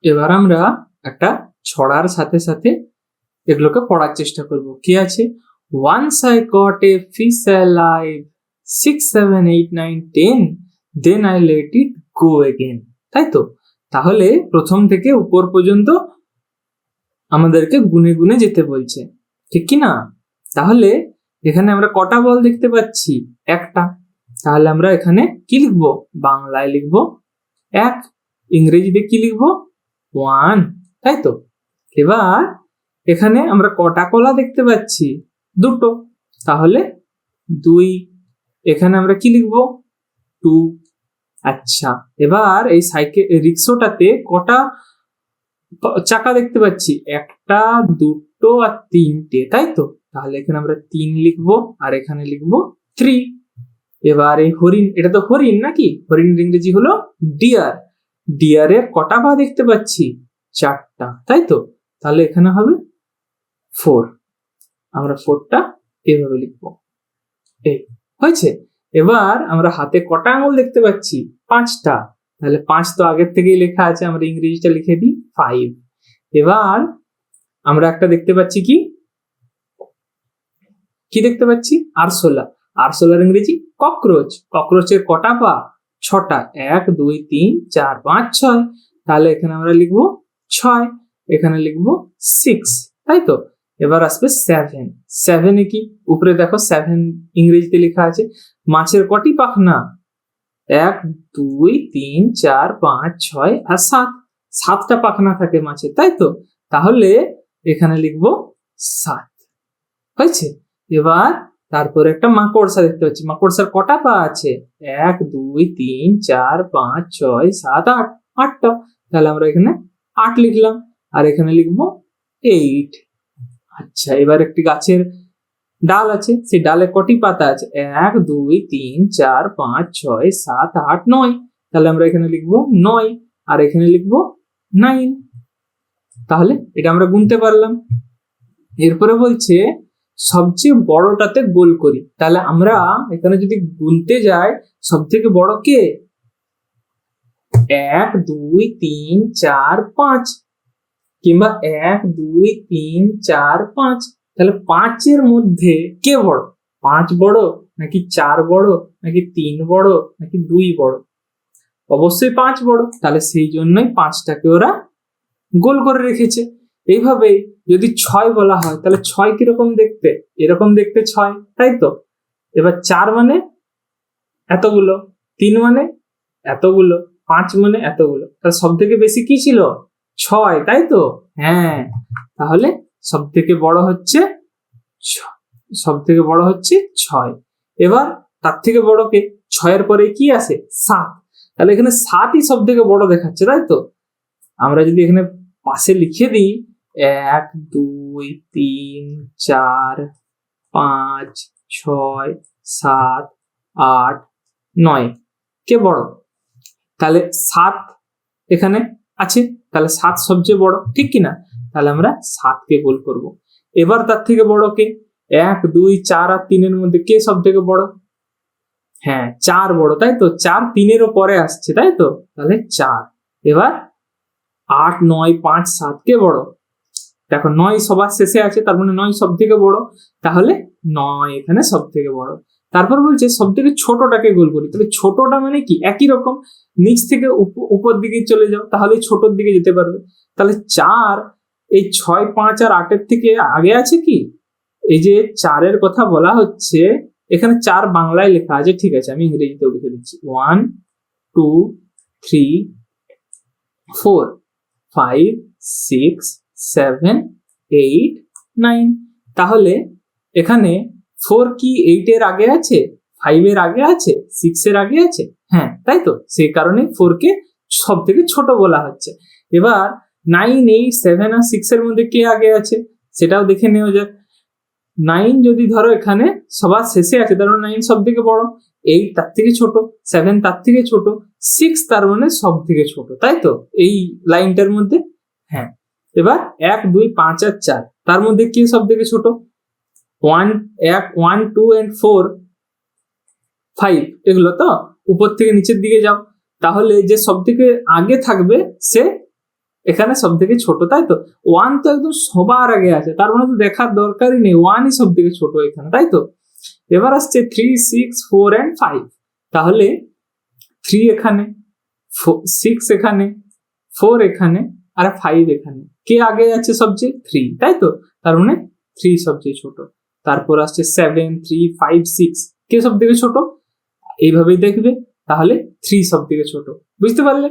এবার আমরা একটা ছড়ার সাথে সাথে এগুলোকে পড়ার চেষ্টা করব। কি আছে? Once I caught a fish alive 6, 7, 8, 9, 10, then I let it go again. তাই তো? তাহলে প্রথম থেকে উপর পর্যন্ত আমাদেরকে গুনে গুনে যেতে বলছে, ঠিক কি না? তাহলে এখানে আমরা কটা বল দেখতে পাচ্ছি? একটা। তাহলে আমরা এখানে কি লিখবো? বাংলায় লিখবো 1, ইংরেজিতে কি লিখবো? 1, তাই তো? এবার এখানে আমরা কটা কলা দেখতে পাচ্ছি? 2, তাহলে 2। এখানে আমরা কি লিখবো? 2। আচ্ছা, এবার এই রিক্সাটাতে কটা চাকা দেখতে পাচ্ছি? 1, 2 আর 3টে, তাই তো? তাহলে এখানে আমরা 3 লিখবো আর এখানে লিখবো 3। এবার এই হরিণ, এটা তো হরিণ নাকি? হরিণের ইংরেজি হলো ডিয়ার। ডিয়ারের কটা পা দেখতে পাচ্ছি? 4টা, তাই তো? তাহলে এখানে হবে 4। আমরা 4টা এভাবে লিখবো। এই হয়েছে। এবার আমরা হাতে কটা আঙুল দেখতে পাচ্ছি? 5টা। তাহলে 5 তো আগের থেকেই লেখা আছে, আমরা ইংরেজিটা লিখে দিই 5। এবার আমরা একটা দেখতে পাচ্ছি কি দেখতে পাচ্ছি? আরশোলা। আরশোলার ইংরেজি ককরোচ। ককরোচের কটা পা? 6টা। 1, 2, 3, 4, 5, 6। তাহলে এখানে আমরা লিখবো 6, এখানে লিখবো 6, তাই তো? এবার আসবে 7। 7 কি? উপরে দেখো 7 ইংরেজিতে লেখা আছে। মাছের কটি পাখনা? 1, 2, 3, 4, 5, 6 আর 7। 7টা পাখনা থাকে মাছের, তাই তো? তাহলে এখানে লিখবো 7। হয়েছে। এবার তারপরে একটা মাকড়সা দেখতে পাচ্ছি। মাকড়সার কটা পা আছে? 1, 2, 3, 4, 5, 6, 7, 8। 8টা। তাহলে আমরা এখানে 8 লিখলাম আর এখানে লিখবো 8। আচ্ছা, এবার একটি গাছের ডাল আছে, সেই ডালে কটি পাতা আছে? 1, 2, 3, 4, 5, 6, 7, 8, 9। তাহলে আমরা এখানে লিখবো 9 আর এখানে লিখবো 9। তাহলে এটা আমরা গুনতে পারলাম। এরপরে বলছে সবচেয়ে বড়টাতে গোল করি। তাহলে আমরা এখানে যদি গুনতে যাই, সব থেকে বড় কে? 1, 2, 3, 4, 5, কিংবা 1, 2, 3, 4, 5। তাহলে 5 এর মধ্যে কে বড়? 5 বড় নাকি 4 বড় নাকি 3 বড় নাকি 2 বড়? অবশ্যই 5 বড়। তাহলে সেই জন্যই 5টাকে ওরা গোল করে রেখেছে। এইভাবে যদি 6 বলা হয়, তাহলে 6 কিরকম দেখতে? এরকম দেখতে 6, তাই তো? এবার 4 মানে এতগুলো, 3 মানে এতগুলো, 5 মানে এতগুলো। তাহলে সব থেকে বেশি কি ছিল? 6, তাই তো? হ্যাঁ, তাহলে সব থেকে বড় হচ্ছে 6। এবার তার থেকে বড় কে? 6 পরে কি আসে? 7। তাহলে এখানে 7ই সব থেকে বড় দেখাচ্ছে, তাই তো? আমরা যদি এখানে পাশে লিখে দিই 1, 2, 3, 4, 5, 6, 7, 8, 9 কে বড়? তাহলে 7 এখানে আছে, তাহলে 7 সবচেয়ে বড়, ঠিক কিনা? তাহলে আমরা 7কে গোল করব। এবার তার থেকে বড় কে? 1, 2, 4 আর 3 এর মধ্যে কে সব থেকে বড়? হ্যাঁ, 4 বড়, তাই তো? 4 3-এরও পরে আসছে, তাই তো? তাহলে 4। এবার 8, 9, 5, 7 কে বড়? দেখো 9 সবার শেষে আছে, তার মানে 9 সব থেকে বড়। তাহলে 9 এখানে সব থেকে বড়। তারপর বলছে সব থেকে ছোটটাকে গোল করি। তাহলে ছোটটা মানে কি? একই রকম, নিচ থেকে উপর দিকে চলে যাও, তাহলে ছোটর দিকে যেতে পারবে। তাহলে 4 এই 6, 5 আর 8 এর থেকে আগে আছে কি? এই যে 4-এর কথা বলা হচ্ছে, এখানে 4 বাংলায় লেখা আছে, ঠিক আছে, আমি ইংরেজিতেও লিখে দিচ্ছি। 1, 2, 3, 4, 5, 6, 7, 8, 9। তাহলে এখানে 4 কি 8 এর আগে আছে? 5 এর আগে আছে? 6 এর আগে আছে? হ্যাঁ, তাই তো? সেই কারণে 4 কে সব থেকে ছোট বলা হচ্ছে। এবার 9, 8, 7 আর 6 এর মধ্যে কে আগে আছে সেটাও দেখে নেওয়া যাক। 9 যদি ধরো এখানে সবার শেষে আছে, তার মানে 9 সব থেকে বড়, 8 তার থেকে ছোট, 7 তার থেকে ছোট, 6 তার মানে সব থেকে ছোট, তাই তো? এই লাইনটার মধ্যে। হ্যাঁ, এবার 1, 2, 5 আর 4 তার মধ্যে কে সব থেকে ছোট? 1, 2 and 4, 5 এগুলো তো? উপর থেকে নিচের দিকে যাও, তাহলে যে সব থেকে আগে থাকবে সে এখানে সব থেকে ছোট, তাই তো? 1 তো একদম সবার আগে আছে, তার মানে তো দেখার দরকারই নেই, 1ই সব থেকে ছোট এখানে, তাই তো? এবার আসছে 3, 6, 4 and 5। তাহলে 3 এখানে, 6 এখানে, 4 এখানে, আর 5 এখানে। কে আগে আছে সবচেয়ে? 3, তাই তো? তার মানে 3 সবচেয়ে ছোট। তারপর আসছে 7, 3, 5, 6। কে সব থেকে ছোট? এইভাবেই দেখবে, তাহলে 3 সব থেকে ছোট। বুঝতে পারলে?